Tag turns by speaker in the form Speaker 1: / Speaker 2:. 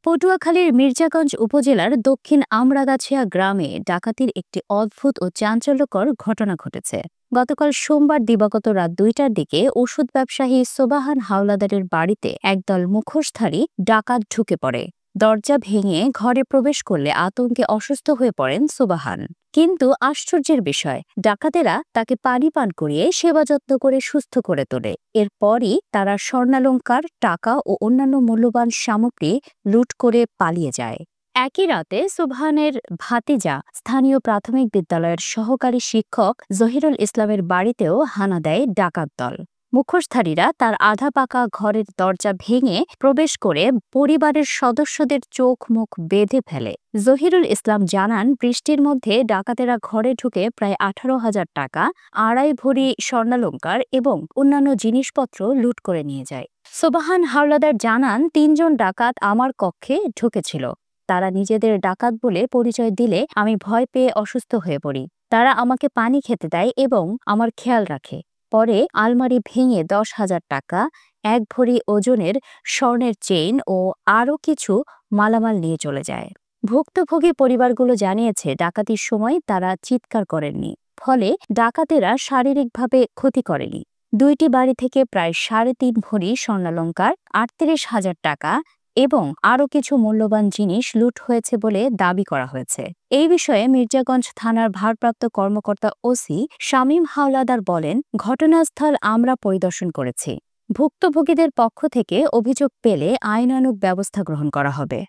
Speaker 1: পটুয়াখালীর মির্জাগঞ্জ উপজেলার দক্ষিণ আমরাগাছিয়া গ্রামে ডাকাতির একটি অদ্ভুত ও চাঞ্চল্যকর ঘটনা ঘটেছে। গতকাল সোমবার দিবাগত রাত ২টার দিকে ওষুধ ব্যবসায়ী সোবাহান হাওলাদারের বাড়িতে একদল মুখোশধারী ডাকাত ঢুকে পড়ে। দরজা ভেঙে ঘরে প্রবেশ করলে আতঙ্কে অসুস্থ হয়ে পড়েন সোবাহান। কিন্তু আশ্চর্যের বিষয়, ডাকাতেরা তাকে পানি পান করিয়ে সেবা যত্ন করে সুস্থ করে তোলে। এরপরই তারা স্বর্ণালংকার, টাকা ও অন্যান্য মূল্যবান সামগ্রী লুট করে পালিয়ে যায়। একই রাতে সোবহানের ভাতিজা স্থানীয় প্রাথমিক বিদ্যালয়ের সহকারী শিক্ষক জহিরুল ইসলামের বাড়িতেও হানা দেয় ডাকাত দল। মুখোশধারীরা তার আধা পাকা ঘরের দরজা ভেঙে প্রবেশ করে পরিবারের সদস্যদের চোখ মুখ বেঁধে ফেলে। জহিরুল ইসলাম জানান, বৃষ্টির মধ্যে ডাকাতেরা ঘরে ঢুকে প্রায় 18,000 টাকা, 2.5 ভরি স্বর্ণালংকার এবং অন্যান্য জিনিসপত্র লুট করে নিয়ে যায়। সোবাহান হাওলাদার জানান, 3 জন ডাকাত আমার কক্ষে ঢুকেছিল। তারা নিজেদের ডাকাত বলে পরিচয় দিলে আমি ভয় পেয়ে অসুস্থ হয়ে পড়ি। তারা আমাকে পানি খেতে দেয় এবং আমার খেয়াল রাখে। পরে আলমারি ভেঙে 10,000 টাকা, 1 ভরি ওজনের স্বর্ণের চেইন ও আরও কিছু মালামাল নিয়ে চলে যায়। ভুক্তভোগী পরিবারগুলো জানিয়েছে, ডাকাতির সময় তারা চিৎকার করেননি, ফলে ডাকাতেরা শারীরিকভাবে ক্ষতি করেনি। 2টি বাড়ি থেকে প্রায় 3.5 ভরি স্বর্ণালংকার, 38,000 টাকা এবং আরও কিছু মূল্যবান জিনিস লুট হয়েছে বলে দাবি করা হয়েছে। এই বিষয়ে মির্জাগঞ্জ থানার ভারপ্রাপ্ত কর্মকর্তা ওসি শামীম হাওলাদার বলেন, ঘটনাস্থল আমরা পরিদর্শন করেছি। ভুক্তভোগীদের পক্ষ থেকে অভিযোগ পেলে আইনানুগ ব্যবস্থা গ্রহণ করা হবে।